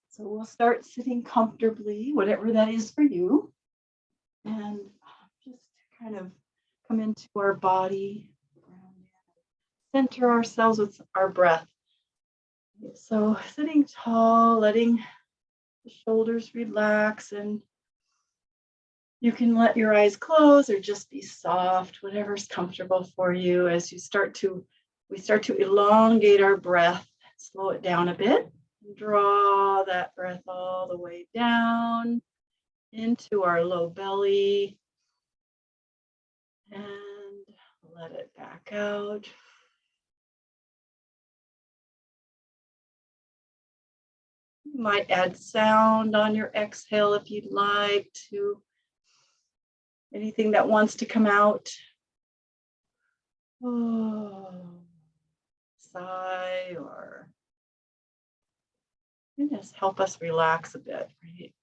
So we'll start sitting comfortably, whatever that is for you. And just kind of come into our body, center ourselves with our breath. So sitting tall, letting the shoulders relax, and you can let your eyes close or just be soft, whatever's comfortable for you as we start to elongate our breath, slow it down a bit, and draw that breath all the way down into our low belly and let it back out. You might add sound on your exhale if you'd like to. Anything that wants to come out. Oh, sigh, or just help us relax a bit, right?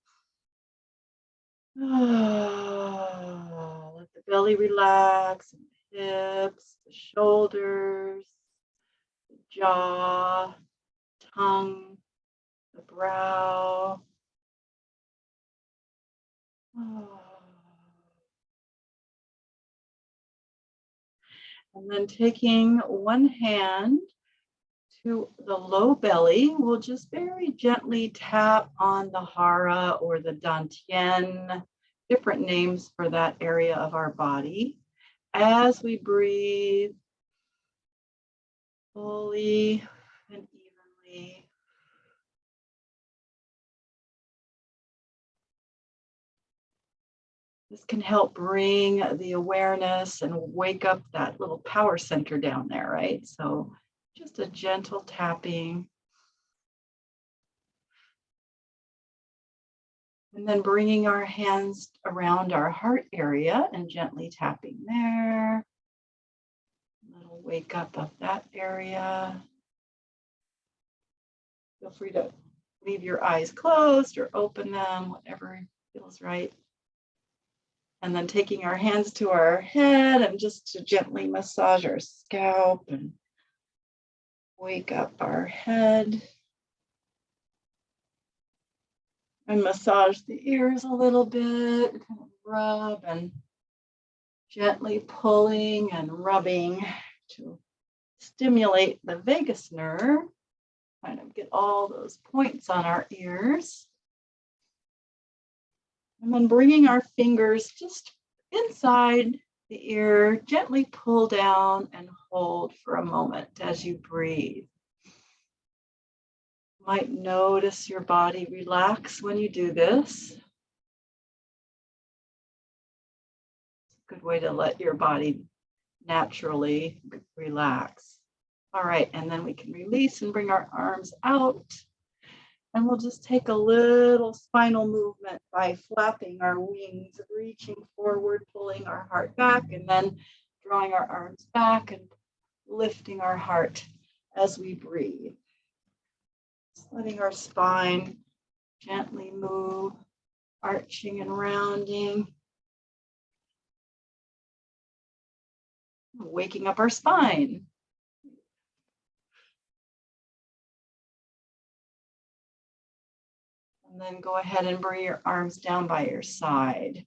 Oh, let the belly relax, and the hips, the shoulders, the jaw, tongue, the brow. Oh. And then taking one hand to the low belly, we'll just very gently tap on the hara or the dantian, different names for that area of our body, as we breathe fully and evenly. This can help bring the awareness and wake up that little power center down there, right? So just a gentle tapping. And then bringing our hands around our heart area and gently tapping there. A little wake up of that area. Feel free to leave your eyes closed or open them, whatever feels right. And then taking our hands to our head and just to gently massage our scalp and wake up our head. And massage the ears a little bit, kind of rub and gently pulling and rubbing to stimulate the vagus nerve, kind of get all those points on our ears. And then bringing our fingers just inside the ear, gently pull down and hold for a moment as you breathe. You might notice your body relax when you do this. It's a good way to let your body naturally relax. All right, and then we can release and bring our arms out. And we'll just take a little spinal movement by flapping our wings, reaching forward, pulling our heart back, and then drawing our arms back and lifting our heart as we breathe. Just letting our spine gently move, arching and rounding. Waking up our spine. And then go ahead and bring your arms down by your side.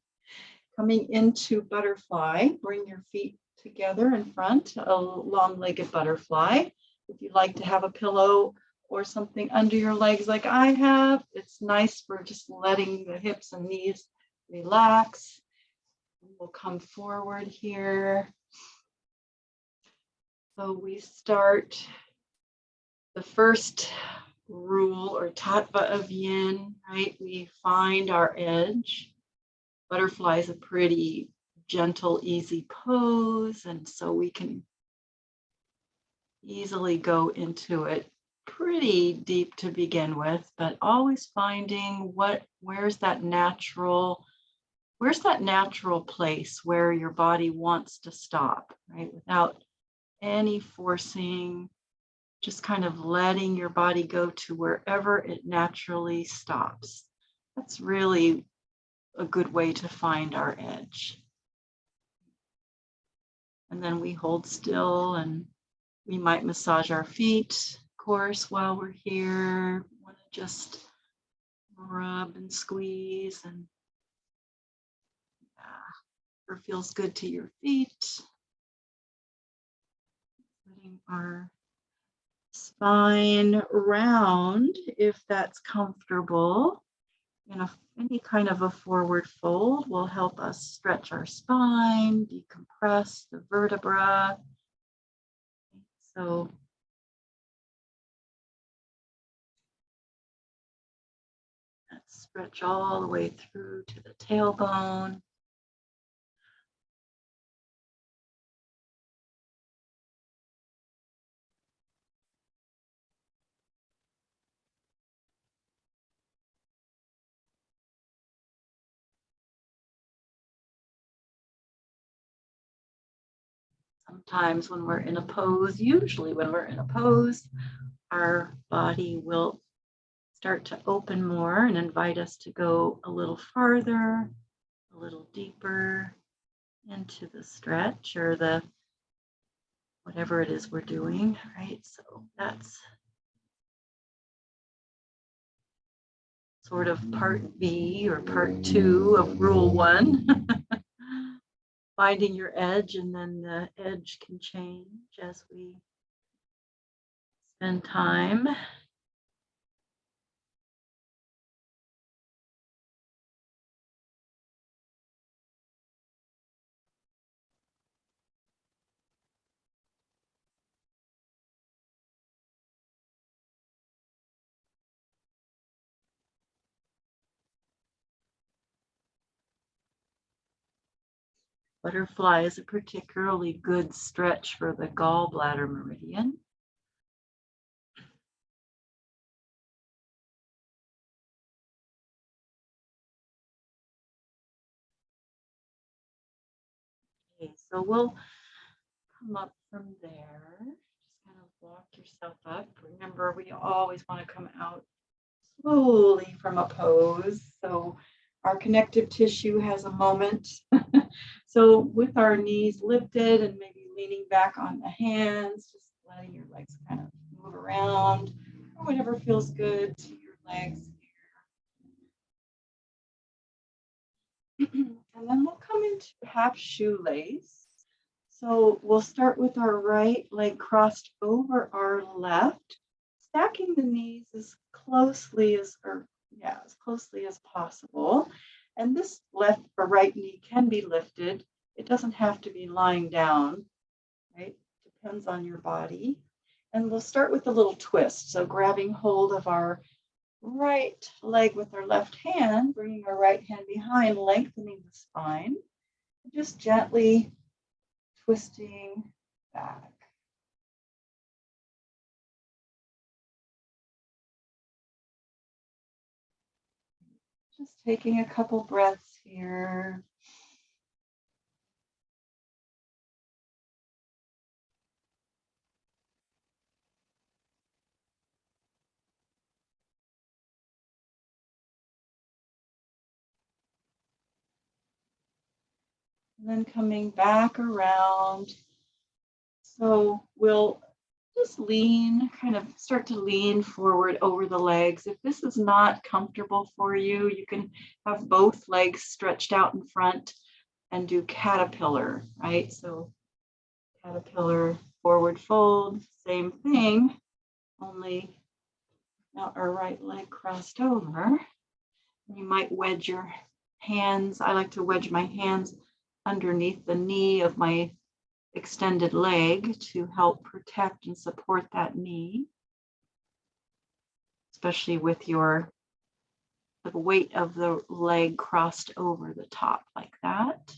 Coming into butterfly, bring your feet together in front, a long-legged butterfly. If you'd like to have a pillow or something under your legs like I have, it's nice for just letting the hips and knees relax. We'll come forward here. So we start the first rule or tattva of yin, right? We find our edge. Butterfly is a pretty gentle, easy pose, and so we can easily go into it pretty deep to begin with, but always finding where's that natural place where your body wants to stop, right? Without any forcing, just kind of letting your body go to wherever it naturally stops. That's really a good way to find our edge. And then we hold still and we might massage our feet, course, while we're here, want to just rub and squeeze and whatever feels good to your feet. Letting our spine round if that's comfortable. Any kind of a forward fold will help us stretch our spine, decompress the vertebra. So let's stretch all the way through to the tailbone. Sometimes when we're in a pose, usually when we're in a pose, our body will start to open more and invite us to go a little farther, a little deeper into the stretch or the whatever it is we're doing, right? So that's sort of part B or part 2 of rule 1. Finding your edge, and then the edge can change as we spend time. Butterfly is a particularly good stretch for the gallbladder meridian. Okay, so we'll come up from there. Just kind of walk yourself up. Remember, we always want to come out slowly from a pose. So our connective tissue has a moment. So with our knees lifted and maybe leaning back on the hands, just letting your legs kind of move around or whatever feels good to your legs. And then we'll come into half shoelace. So we'll start with our right leg crossed over our left, stacking the knees as closely as possible. And this left or right knee can be lifted. It doesn't have to be lying down, right? Depends on your body. And we'll start with a little twist. So grabbing hold of our right leg with our left hand, bringing our right hand behind, lengthening the spine, just gently twisting back. Just taking a couple breaths here. And then coming back around. So we'll just kind of start to lean forward over the legs. If this is not comfortable for you, you can have both legs stretched out in front and do caterpillar, right? So caterpillar, forward fold, same thing, only now our right leg crossed over. You might wedge your hands. I like to wedge my hands underneath the knee of my extended leg to help protect and support that knee, especially with the weight of the leg crossed over the top like that.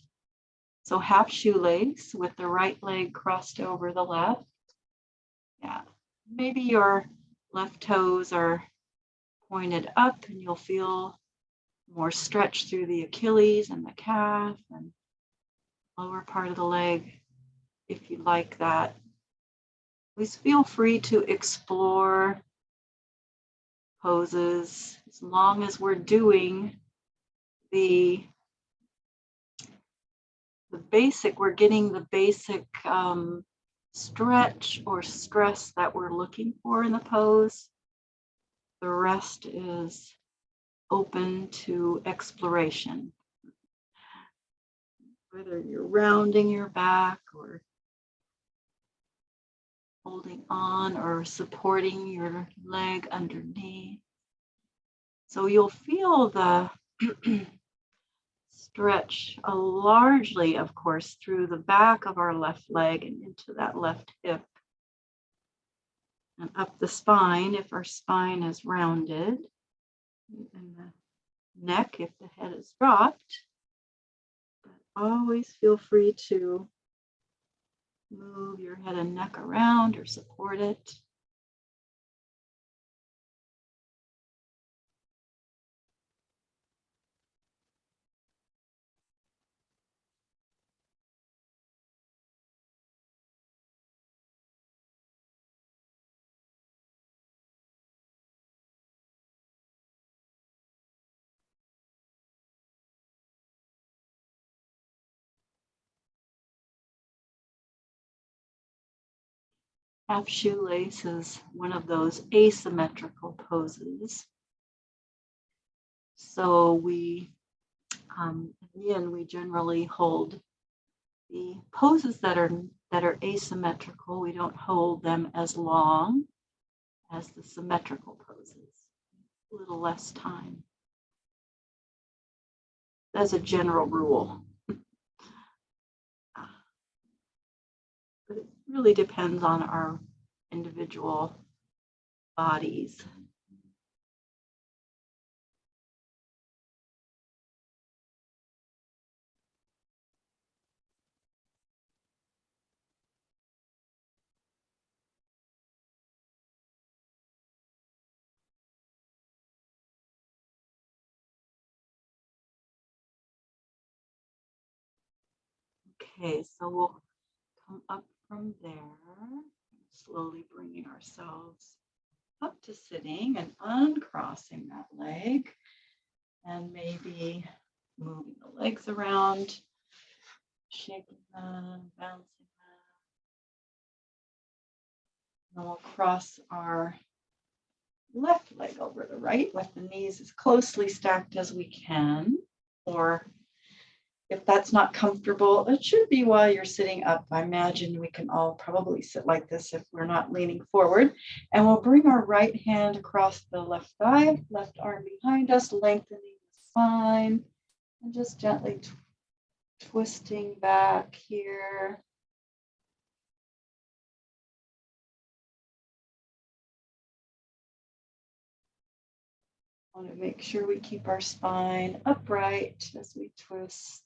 So half shoelace with the right leg crossed over the left. Yeah, maybe your left toes are pointed up and you'll feel more stretch through the Achilles and the calf and lower part of the leg if you like that. Please feel free to explore poses as long as we're doing the basic, we're getting the basic stretch or stress that we're looking for in the pose. The rest is open to exploration. Whether you're rounding your back or holding on or supporting your leg underneath. So you'll feel the stretch largely, of course, through the back of our left leg and into that left hip. And up the spine, if our spine is rounded, and the neck, if the head is dropped. But always feel free to move your head and neck around or support it. Half shoelace is one of those asymmetrical poses. So we, yin, we generally hold the poses that are asymmetrical. We don't hold them as long as the symmetrical poses. A little less time. That's a general rule. But it really depends on our individual bodies. Okay, so we'll come up from there, slowly bringing ourselves up to sitting and uncrossing that leg, and maybe moving the legs around, shaking them, bouncing them. And we'll cross our left leg over the right with the knees as closely stacked as we can, or if that's not comfortable, it should be while you're sitting up. I imagine we can all probably sit like this if we're not leaning forward. And we'll bring our right hand across the left thigh, left arm behind us, lengthening the spine, and just gently twisting back here. I want to make sure we keep our spine upright as we twist.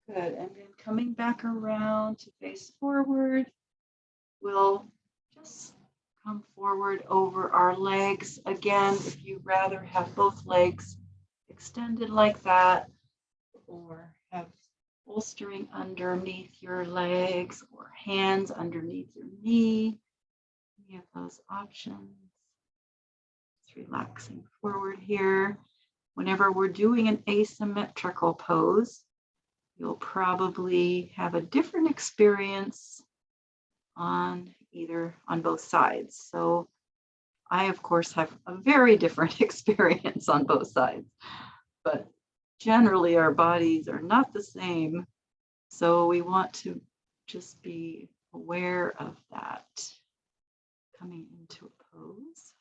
Good, and then coming back around to face forward, we'll just come forward over our legs. Again, if you'd rather have both legs extended like that, or have bolstering underneath your legs, or hands underneath your knee, any of those options. Just relaxing forward here. Whenever we're doing an asymmetrical pose, you'll probably have a different experience on both sides. So I, of course, have a very different experience on both sides, but generally our bodies are not the same. So we want to just be aware of that coming into a pose.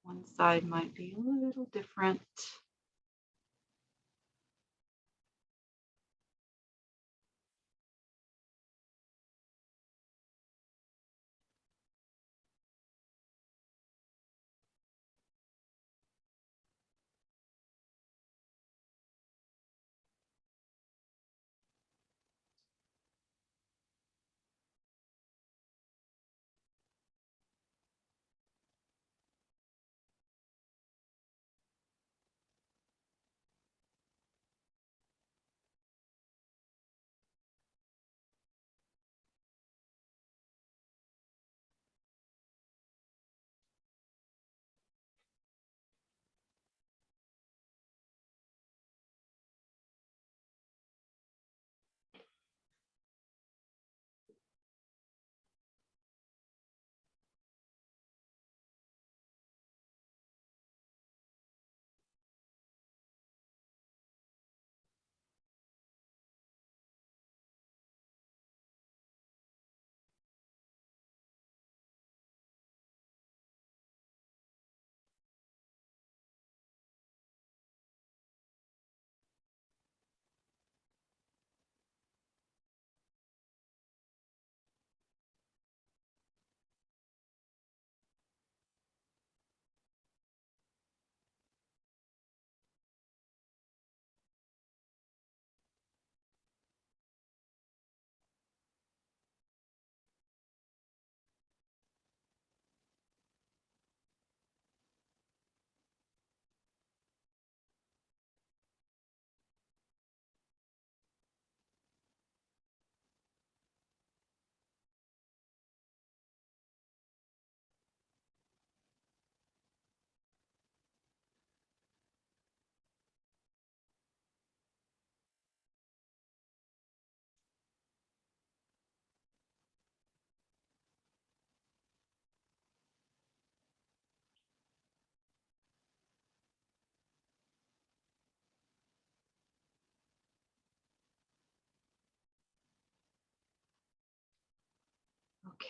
One side might be a little different.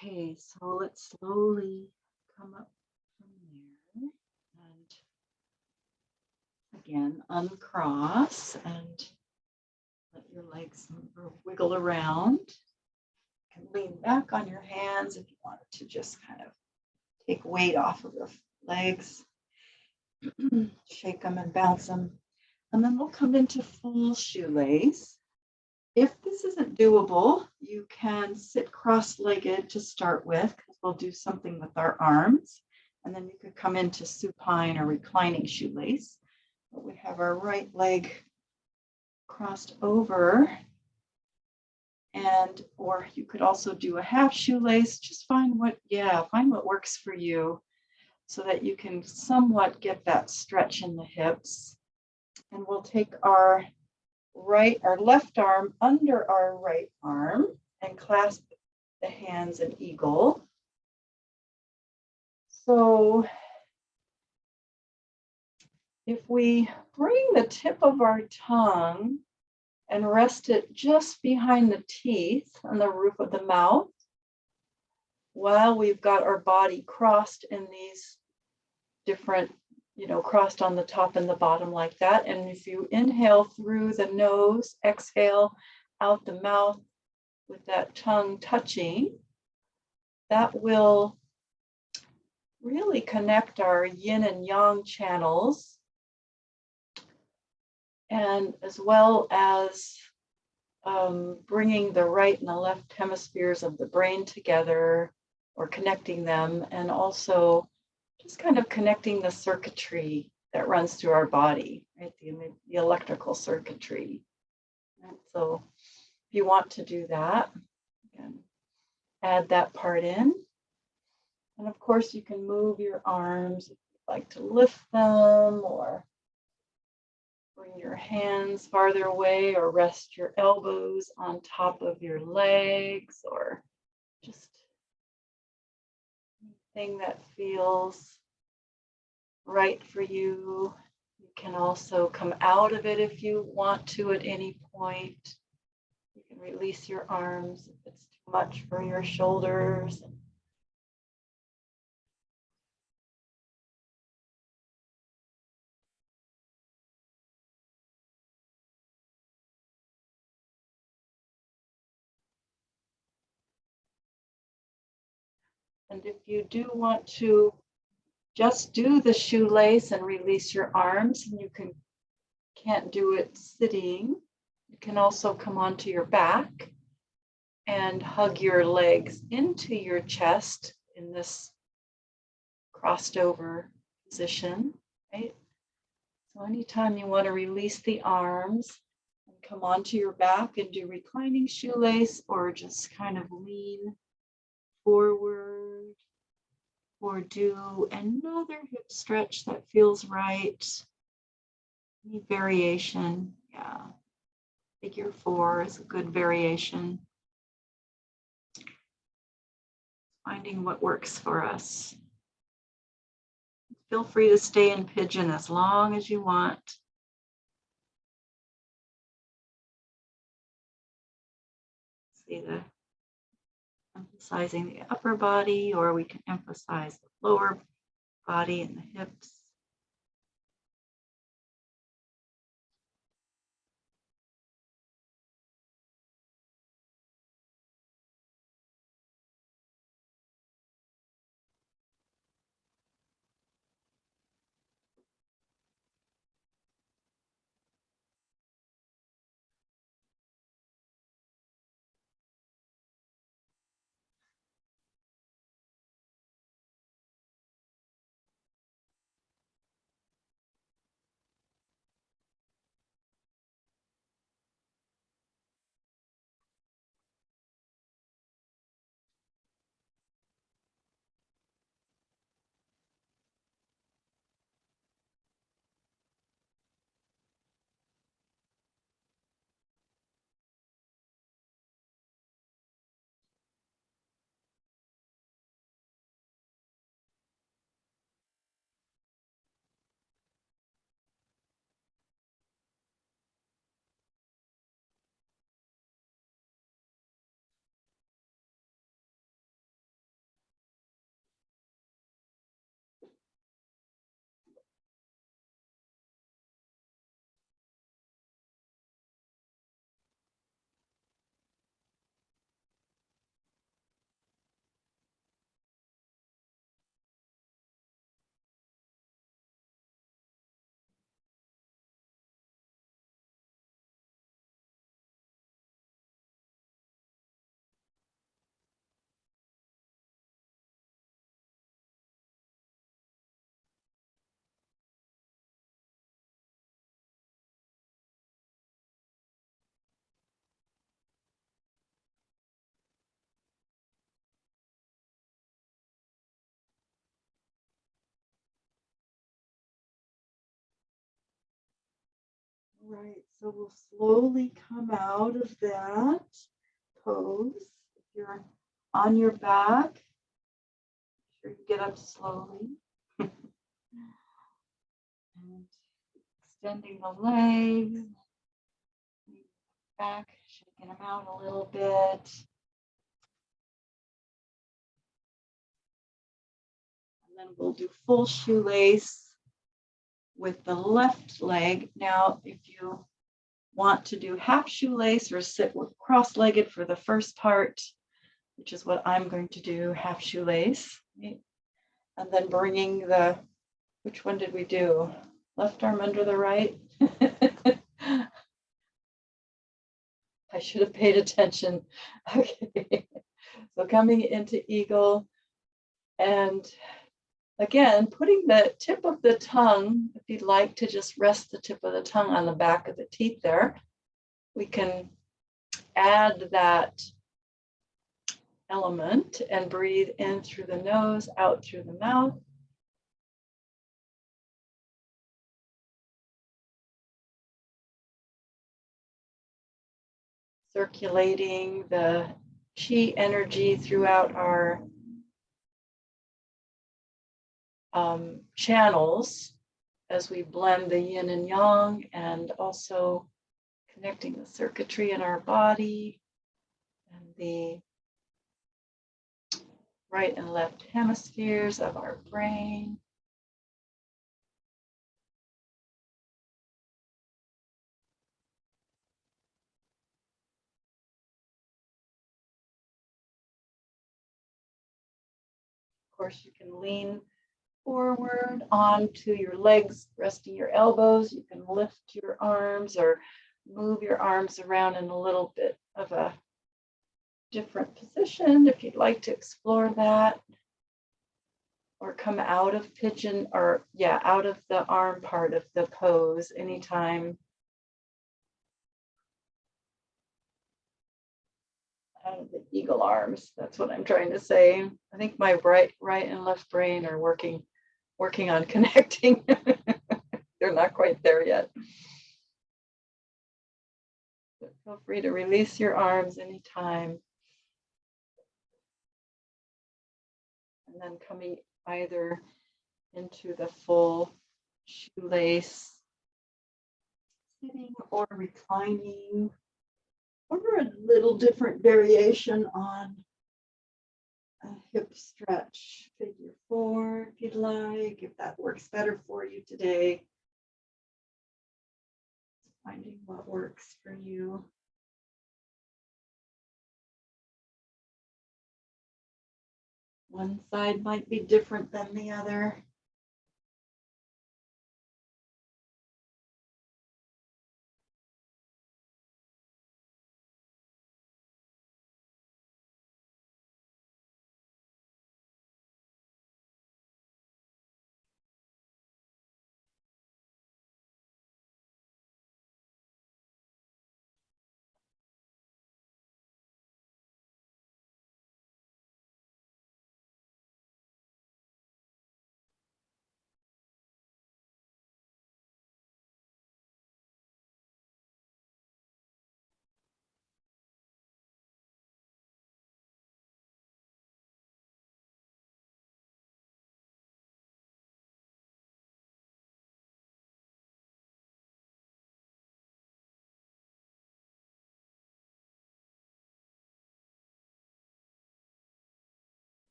Okay, so let's slowly come up from there and again uncross and let your legs wiggle around. You can lean back on your hands if you wanted to just kind of take weight off of your legs. Shake them and bounce them. And then we'll come into full shoelace. If this isn't doable, you can sit cross-legged to start with, because we'll do something with our arms. And then you could come into supine or reclining shoelace. But we have our right leg crossed over. And, or you could also do a half shoelace. Just find what works for you, so that you can somewhat get that stretch in the hips. And we'll take our left arm under our right arm and clasp the hands in eagle. So if we bring the tip of our tongue and rest it just behind the teeth on the roof of the mouth, while we've got our body crossed in these different, crossed on the top and the bottom like that. And if you inhale through the nose, exhale out the mouth with that tongue touching, that will really connect our yin and yang channels, and as well as bringing the right and the left hemispheres of the brain together, or connecting them, and also just kind of connecting the circuitry that runs through our body, right? The electrical circuitry. And so if you want to do that, again, add that part in. And of course, you can move your arms if you'd like to lift them, or bring your hands farther away, or rest your elbows on top of your legs, or just anything that feels right for you. You can also come out of it if you want to at any point. You can release your arms if it's too much for your shoulders. And if you do want to just do the shoelace and release your arms, and you can't do it sitting, you can also come onto your back and hug your legs into your chest in this crossed over position, right? So anytime you want to release the arms and come onto your back and do reclining shoelace, or just kind of lean forward, or do another hip stretch that feels right. Any variation, yeah. Figure 4 is a good variation. Finding what works for us. Feel free to stay in pigeon as long as you want. See the emphasizing the upper body, or we can emphasize the lower body and the hips. right, so we'll slowly come out of that pose. If you're on your back, make sure you get up slowly. And extending the legs, back, shaking them out a little bit. And then we'll do full shoelace with the left leg. Now, if you want to do half shoelace or sit cross-legged for the first part, which is what I'm going to do, half shoelace. Right? And then bringing the, which one did we do? Left arm under the right? I should have paid attention. Okay, so coming into eagle, and again, putting the tip of the tongue, if you'd like to just rest the tip of the tongue on the back of the teeth there, we can add that element and breathe in through the nose, out through the mouth. Circulating the chi energy throughout our channels as we blend the yin and yang, and also connecting the circuitry in our body and the right and left hemispheres of our brain. Of course, you can lean forward onto your legs, resting your elbows. You can lift your arms or move your arms around in a little bit of a different position if you'd like to explore that. Or come out of pigeon, or out of the arm part of the pose anytime. Out of the eagle arms, that's what I'm trying to say. I think my right and left brain are working on connecting. They're not quite there yet. But feel free to release your arms anytime. And then coming either into the full shoelace, sitting or reclining, or a little different variation on a hip stretch, figure four, if you'd like, if that works better for you today. Finding what works for you. One side might be different than the other.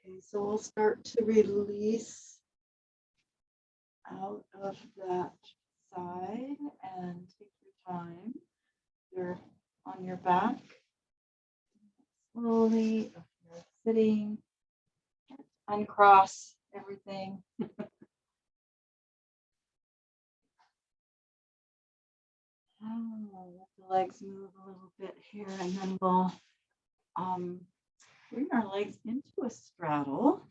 Okay, so we'll start to release out of that side and take your time. You're on your back. Slowly, if you're sitting, uncross everything. Let the legs move a little bit here, and then we'll bring our legs into a straddle.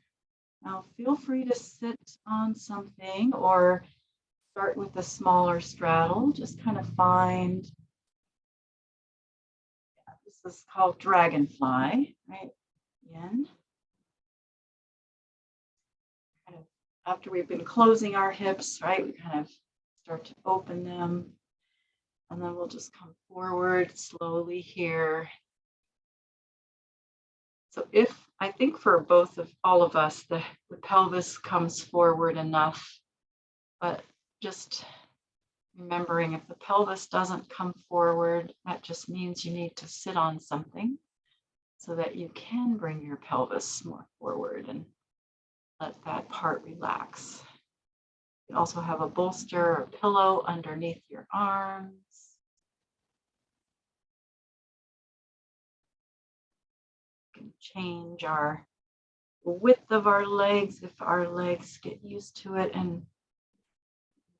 Now, feel free to sit on something or start with a smaller straddle. Just kind of find, this is called dragonfly, right? Yin. Kind of after we've been closing our hips, right? We kind of start to open them. And then we'll just come forward slowly here. So I think for all of us, the pelvis comes forward enough, but just remembering if the pelvis doesn't come forward, that just means you need to sit on something so that you can bring your pelvis more forward and let that part relax. You also have a bolster or pillow underneath your arms. We can change our width of our legs if our legs get used to it, and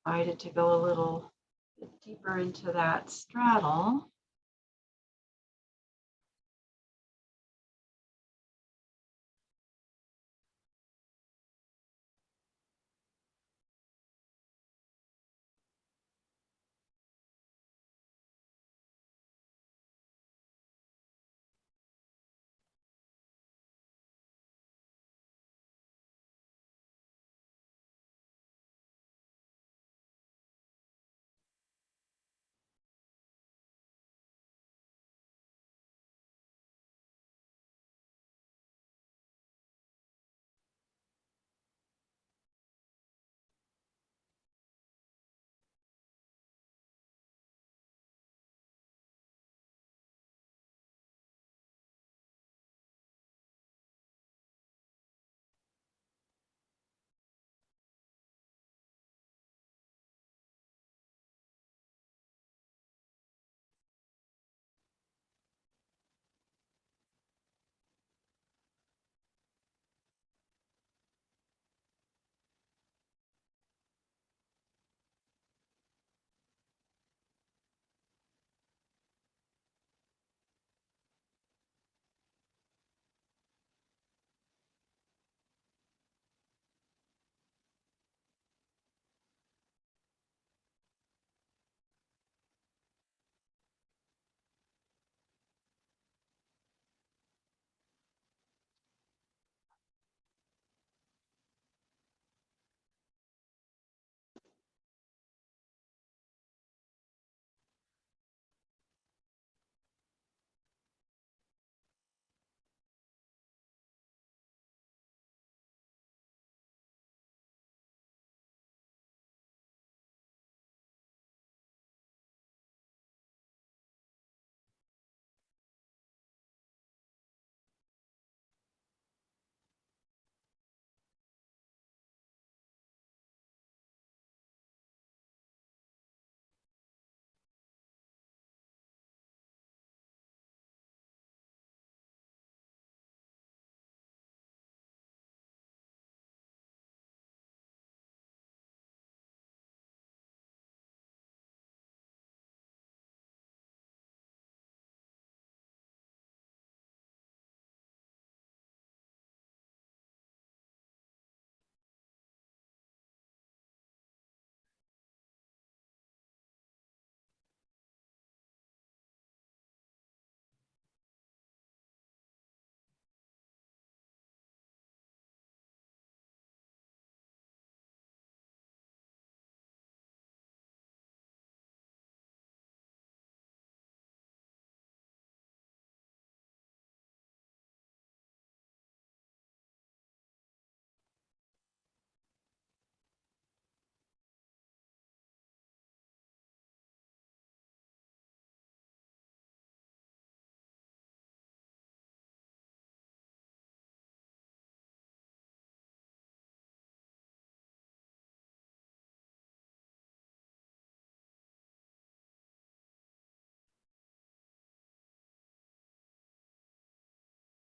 invited to go a little bit deeper into that straddle.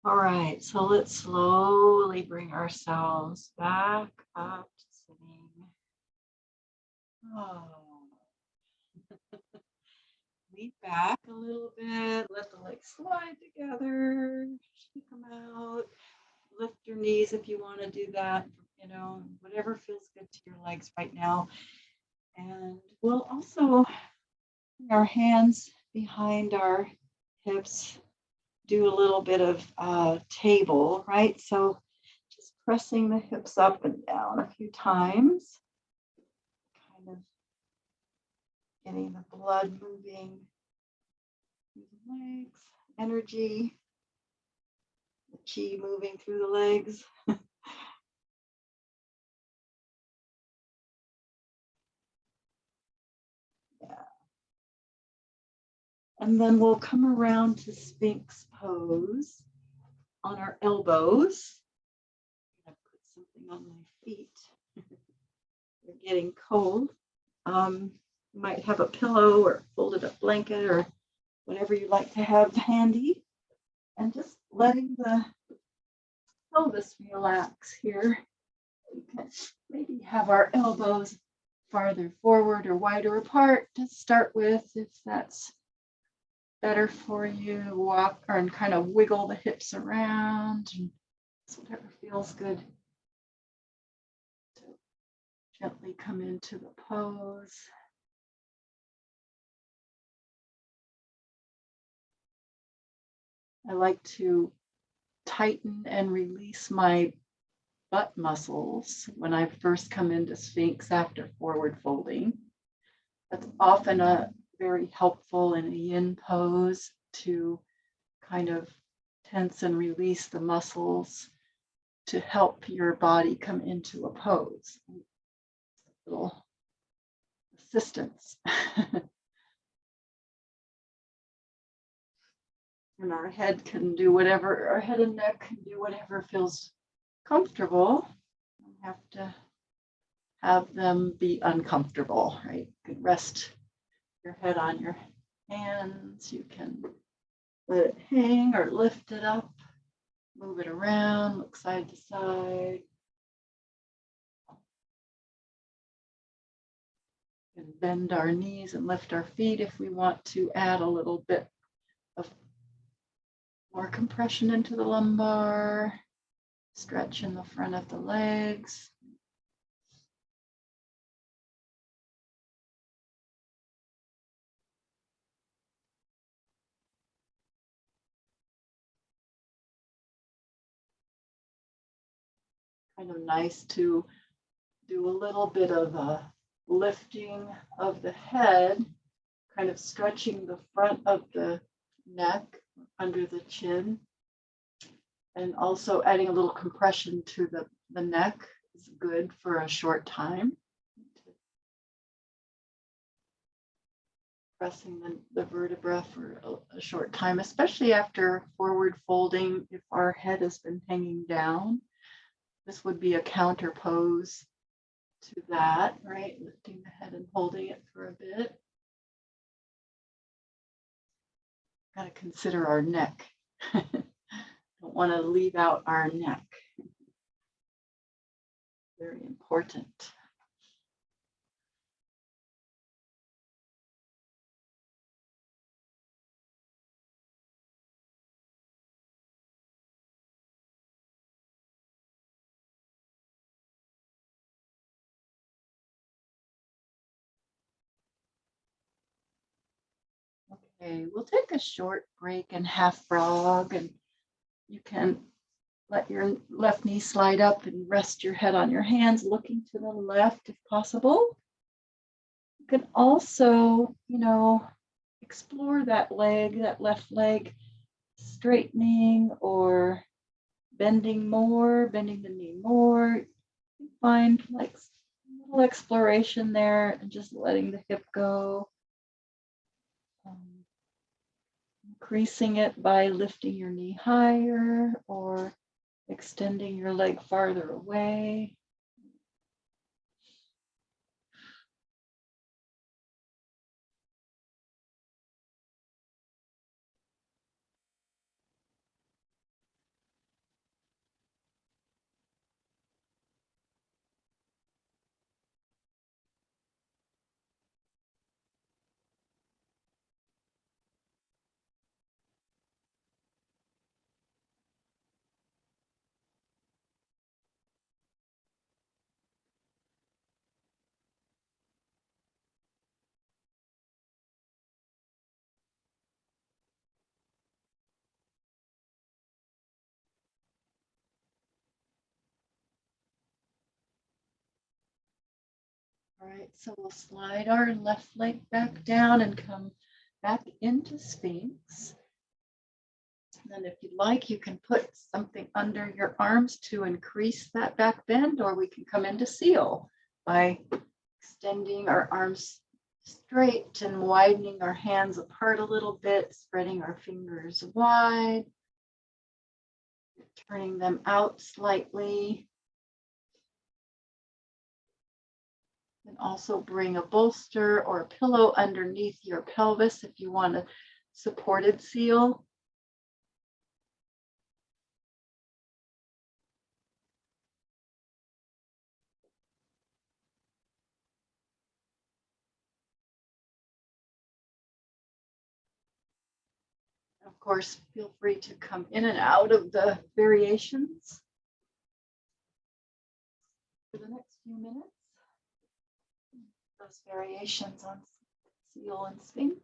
All right, so let's slowly bring ourselves back up to sitting. Oh. Lean back a little bit, let the legs slide together, shake them out, lift your knees if you want to do that, whatever feels good to your legs right now. And we'll also bring our hands behind our hips, do a little bit of table, right? So just pressing the hips up and down a few times, kind of getting the blood moving through the legs, energy, the chi moving through the legs. Yeah. And then we'll come around to Sphinx pose on our elbows. I'm gonna put something on my feet. They're getting cold. You might have a pillow or folded up blanket or whatever you like to have handy. And just letting the pelvis relax here. We can maybe have our elbows farther forward or wider apart to start with, if that's better for you. Walk and kind of wiggle the hips around, and whatever feels good. So gently come into the pose. I like to tighten and release my butt muscles when I first come into Sphinx after forward folding. That's often a very helpful in a yin pose to kind of tense and release the muscles to help your body come into a pose. A little assistance. And our head and neck can do whatever feels comfortable. You don't have to have them be uncomfortable, right? You can rest your head on your hands. You can let it hang or lift it up, move it around, look side to side. You can bend our knees and lift our feet if we want to add a little bit of more compression into the lumbar, stretch in the front of the legs. Kind of nice to do a little bit of a lifting of the head, kind of stretching the front of the neck under the chin, and also adding a little compression to the neck is good for a short time. Pressing the vertebra for a short time, especially after forward folding, if our head has been hanging down. This would be a counter pose to that, right? Lifting the head and holding it for a bit. Got to consider our neck. Don't want to leave out our neck. Very important. Okay, we'll take a short break in half frog, and you can let your left knee slide up and rest your head on your hands, looking to the left if possible. You can also, explore that left leg, straightening or bending the knee more. Find like a little exploration there and just letting the hip go. Increasing it by lifting your knee higher or extending your leg farther away. All right, so we'll slide our left leg back down and come back into Sphinx. And then if you'd like, you can put something under your arms to increase that back bend, or we can come into Seal by extending our arms straight and widening our hands apart a little bit, spreading our fingers wide, turning them out slightly. And also bring a bolster or a pillow underneath your pelvis if you want a supported seal. Of course, feel free to come in and out of the variations for the next few minutes. Those variations on Seal and Sphinx.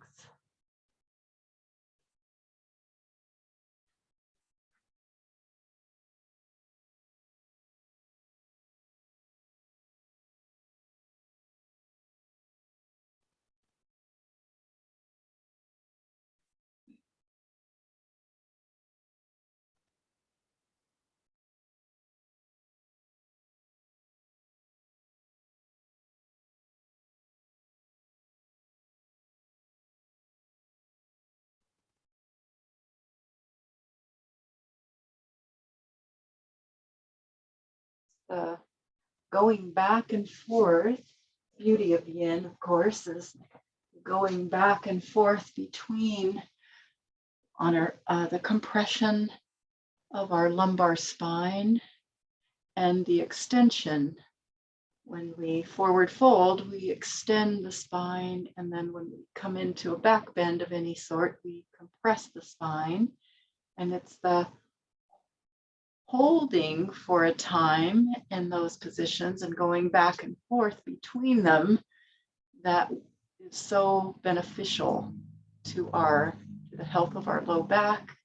Going back and forth, beauty of yin, of course, is going back and forth between on our the compression of our lumbar spine and the extension. When we forward fold, we extend the spine, and then when we come into a back bend of any sort, we compress the spine, and it's the holding for a time in those positions and going back and forth between them that is so beneficial to the health of our low back,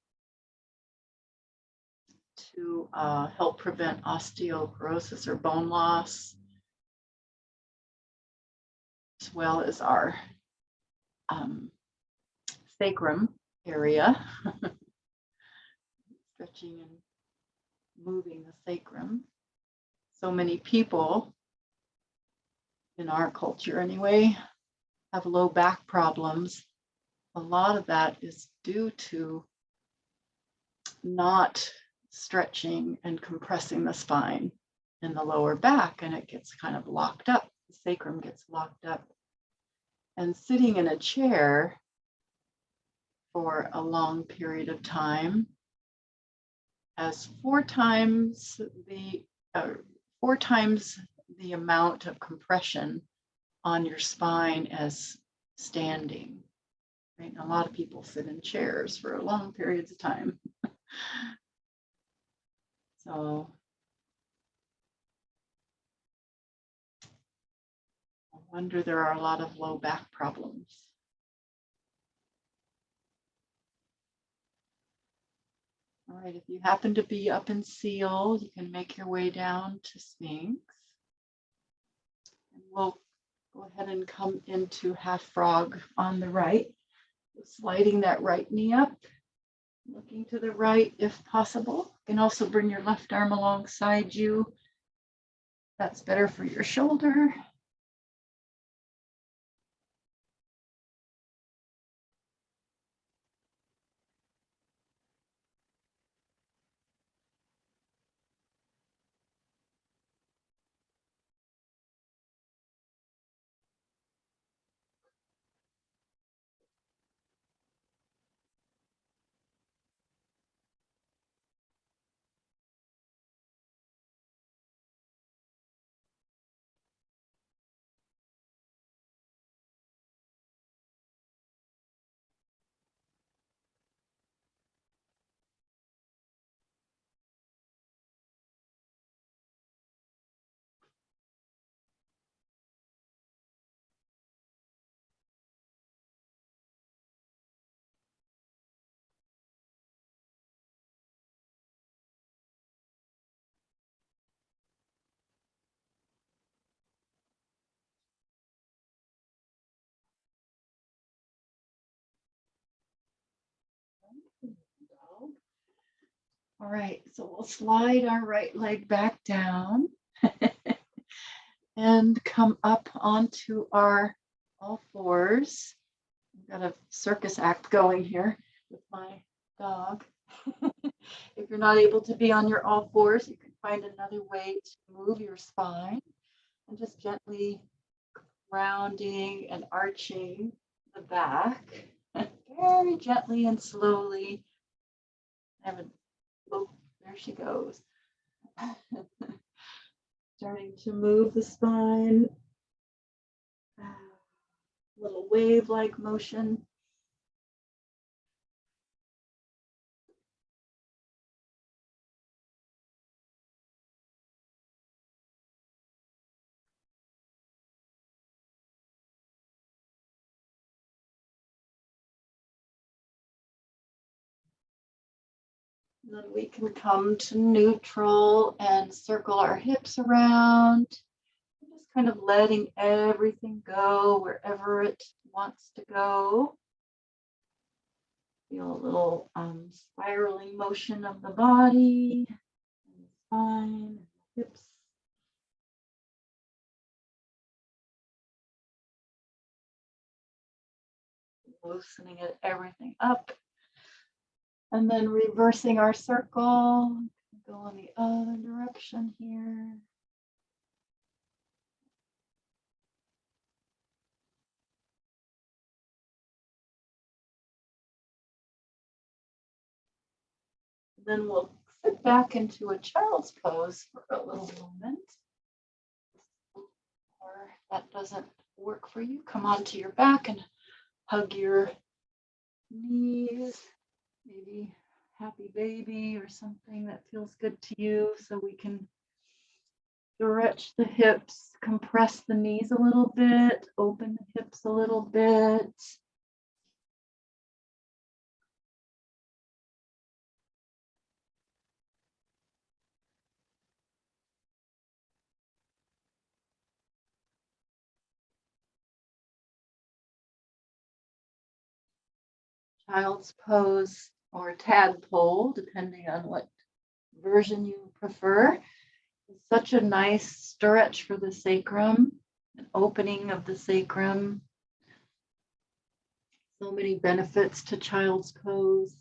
to help prevent osteoporosis or bone loss, as well as our sacrum area, stretching and moving the sacrum. So many people in our culture anyway have low back problems. A lot of that is due to not stretching and compressing the spine in the lower back, and it gets kind of locked up. The sacrum gets locked up. And sitting in a chair for a long period of time has four times the amount of compression on your spine as standing. Right? A lot of people sit in chairs for long periods of time. So I wonder there are a lot of low back problems. All right, if you happen to be up in Seal, you can make your way down to Sphinx. And we'll go ahead and come into half frog on the right, sliding that right knee up, looking to the right if possible. You can also bring your left arm alongside you. That's better for your shoulder. All right, so we'll slide our right leg back down and come up onto our all fours. I've got a circus act going here with my dog. If you're not able to be on your all fours, you can find another way to move your spine and just gently rounding and arching the back. Very gently and slowly. Oh, there she goes. Starting to move the spine. Little wave-like motion. And then we can come to neutral and circle our hips around. Just kind of letting everything go wherever it wants to go. Feel a little spiraling motion of the body, and the spine, the hips. Loosening it, everything up. And then reversing our circle. Go in the other direction here. Then we'll sit back into a child's pose for a little moment. Or if that doesn't work for you, come onto your back and hug your knees. Maybe happy baby or something that feels good to you, so we can stretch the hips, compress the knees a little bit, open the hips a little bit. Child's pose or tadpole, depending on what version you prefer. It's such a nice stretch for the sacrum, an opening of the sacrum. So many benefits to child's pose.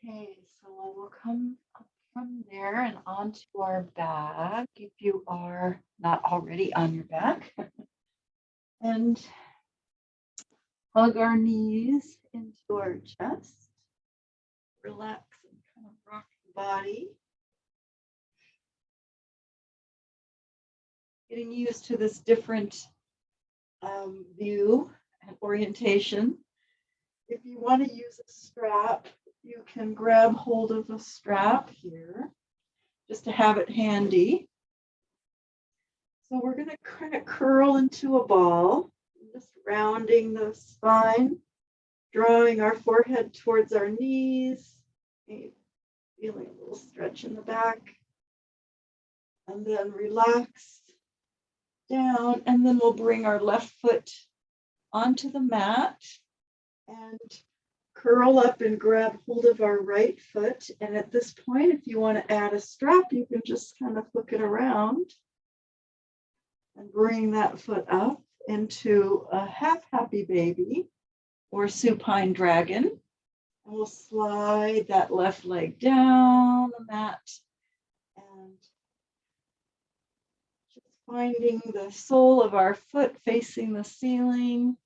Okay, so we'll come up from there and onto our back if you are not already on your back. And hug our knees into our chest. Relax and kind of rock the body. Getting used to this different view and orientation. If you want to use a strap, you can grab hold of a strap here just to have it handy. So we're going to kind of curl into a ball, just rounding the spine, drawing our forehead towards our knees, feeling a little stretch in the back, and then relax down, and then we'll bring our left foot onto the mat and curl up and grab hold of our right foot. And at this point, if you want to add a strap, you can just kind of hook it around and bring that foot up into a half happy baby or supine dragon. And we'll slide that left leg down the mat and just finding the sole of our foot facing the ceiling.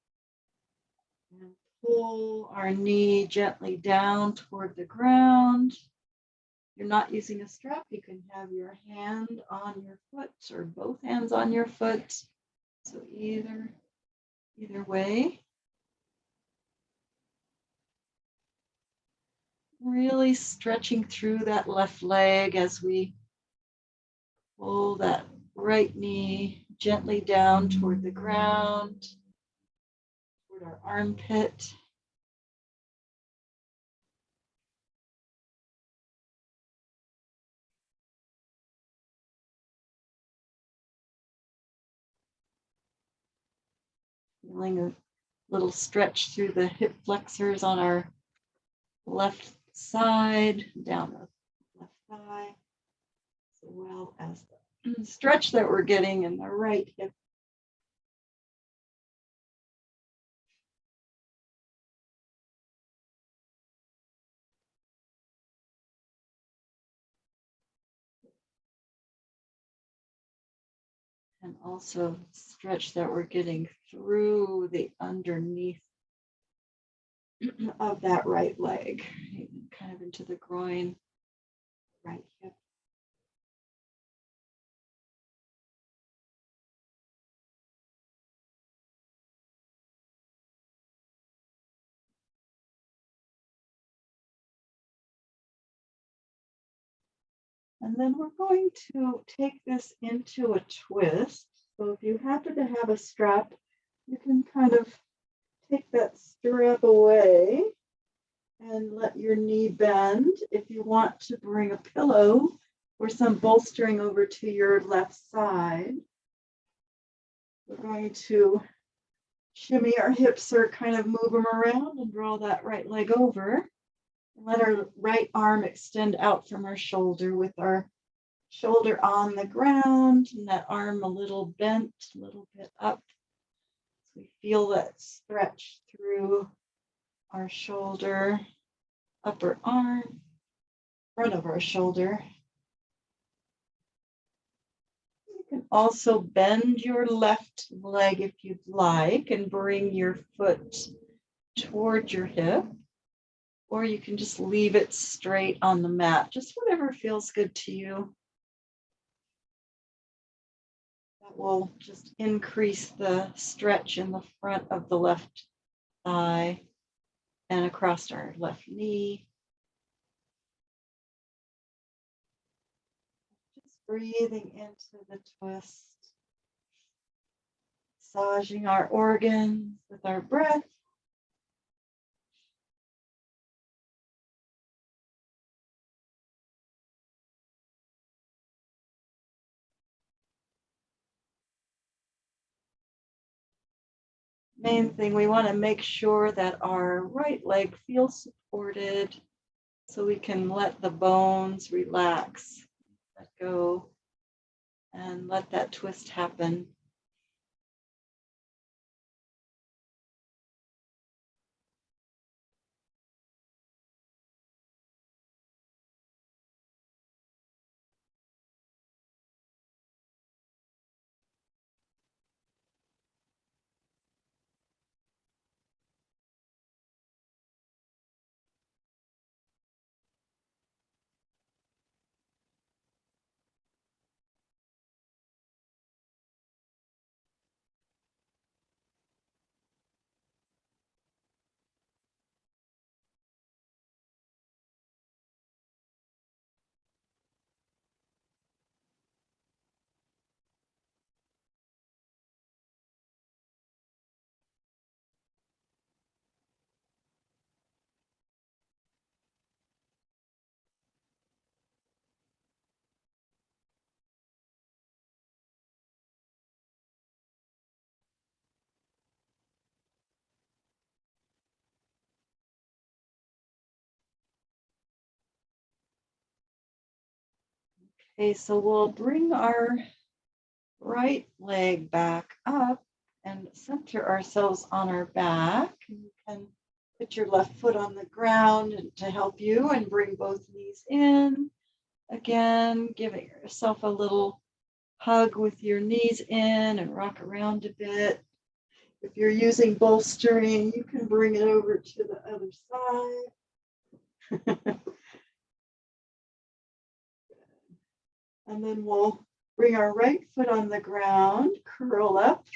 And pull our knee gently down toward the ground. If you're not using a strap, you can have your hand on your foot or both hands on your foot. So either way. Really stretching through that left leg as we pull that right knee gently down toward the ground, toward our armpit. Feeling a little stretch through the hip flexors on our left side, down the left thigh, as well as the stretch that we're getting in the right hip. And also stretch that we're getting through the underneath of that right leg, kind of into the groin, right hip. And then we're going to take this into a twist. So if you happen to have a strap, you can kind of take that strap away and let your knee bend. If you want to bring a pillow or some bolstering over to your left side, we're going to shimmy our hips or kind of move them around and draw that right leg over. And let our right arm extend out from our shoulder with our shoulder on the ground and that arm a little bent, a little bit up. So we feel that stretch through our shoulder, upper arm, front of our shoulder. You can also bend your left leg if you'd like and bring your foot toward your hip, or you can just leave it straight on the mat, just whatever feels good to you. That will just increase the stretch in the front of the left thigh and across our left knee. Just breathing into the twist, massaging our organs with our breath. Main thing, we want to make sure that our right leg feels supported so we can let the bones relax, let go, and let that twist happen. Okay, so we'll bring our right leg back up and center ourselves on our back. And you can Put your left foot on the ground to help you and bring both knees in. Again, giving yourself a little hug with your knees in and rock around a bit. If you're using bolstering, you can bring it over to the other side. And then we'll bring our right foot on the ground, curl up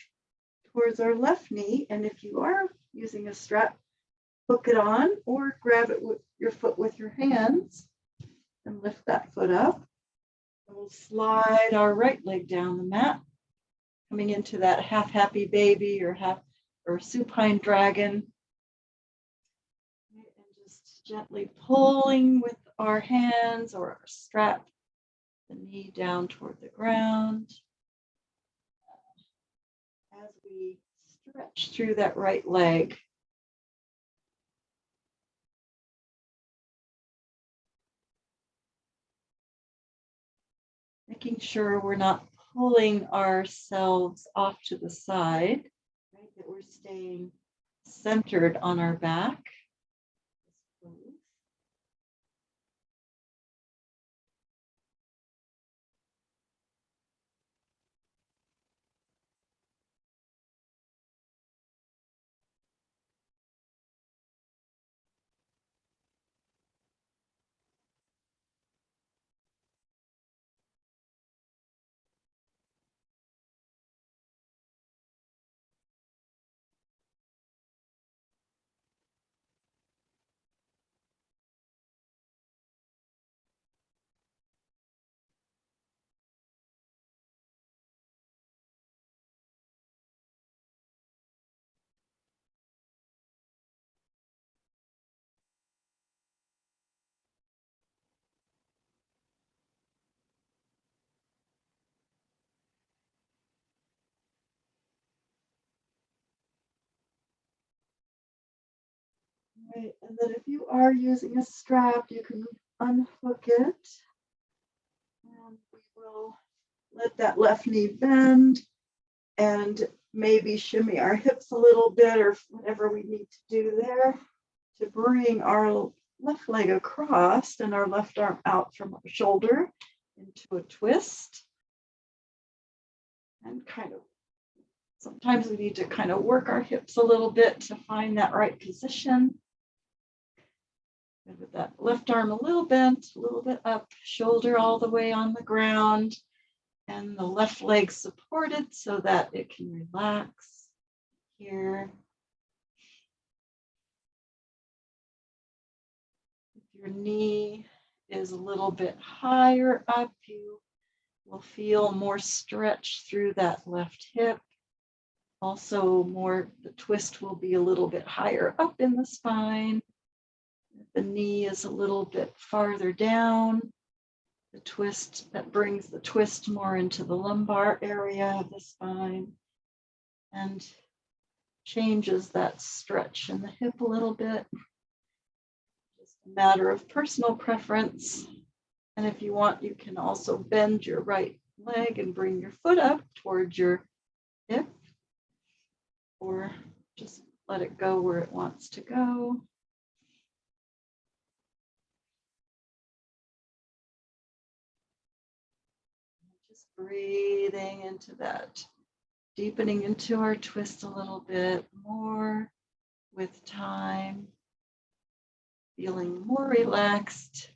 towards our left knee. And if you are using a strap, hook it on or grab it with your foot with your hands and lift that foot up. And we'll slide our right leg down the mat, coming into that half happy baby or supine dragon. And just gently pulling with our hands or our strap the knee down toward the ground as we stretch through that right leg. Making sure we're not pulling ourselves off to the side, right? That we're staying centered on our back. Right, and then if you are using a strap, you can unhook it. And we will let that left knee bend and maybe shimmy our hips a little bit or whatever we need to do there to bring our left leg across and our left arm out from our shoulder into a twist. And sometimes we need to kind of work our hips a little bit to find that right position. And with that left arm a little bent, a little bit up, shoulder all the way on the ground, and the left leg supported so that it can relax here. If your knee is a little bit higher up, you will feel more stretch through that left hip. Also, the twist will be a little bit higher up in the spine. If the knee is a little bit farther down, that brings the twist more into the lumbar area of the spine and changes that stretch in the hip a little bit. Just a matter of personal preference. And if you want, you can also bend your right leg and bring your foot up towards your hip, or just let it go where it wants to go. Just breathing into that, deepening into our twist a little bit more with time, feeling more relaxed.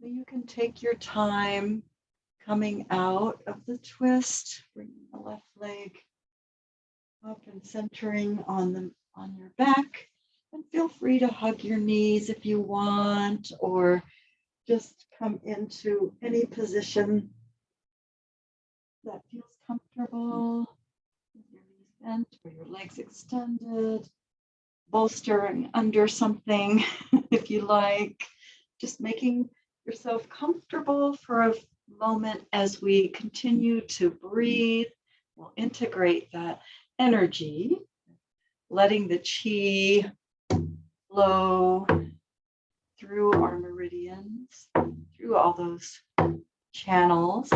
So you can take your time coming out of the twist, bringing the left leg up and centering on your back. And feel free to hug your knees if you want, or just come into any position that feels comfortable, with your knees bent or your legs extended, bolstering under something if you like, just making yourself comfortable for a moment as we continue to breathe. We'll integrate that energy, letting the chi flow through our meridians, through all those channels,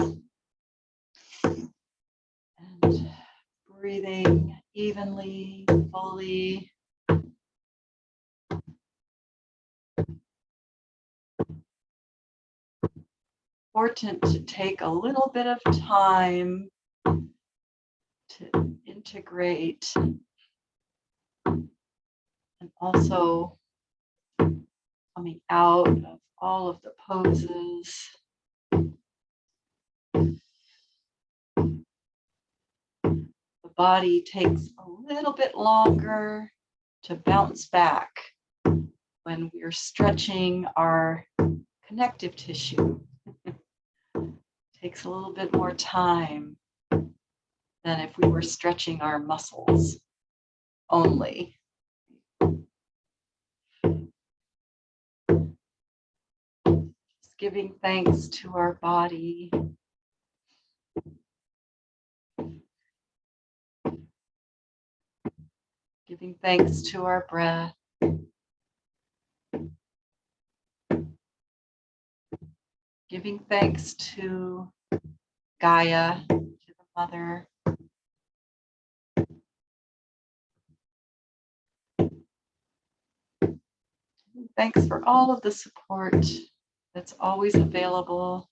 and breathing evenly, fully. Important to take a little bit of time to integrate, and also coming out of all of the poses. The body takes a little bit longer to bounce back when we're stretching our connective tissue. Takes a little bit more time than if we were stretching our muscles only. Just giving thanks to our body. Giving thanks to our breath. Giving thanks to Gaia, to the Mother. Thanks for all of the support that's always available.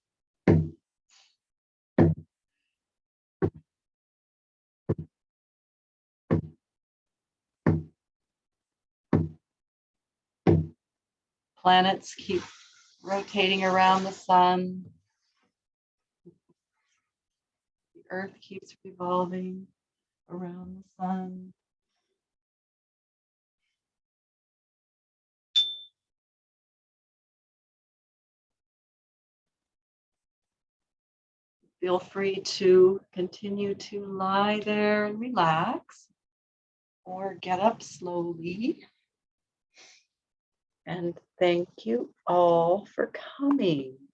Planets keep rotating around the sun. The earth keeps revolving around the sun. Feel free to continue to lie there and relax, or get up slowly. And thank you all for coming.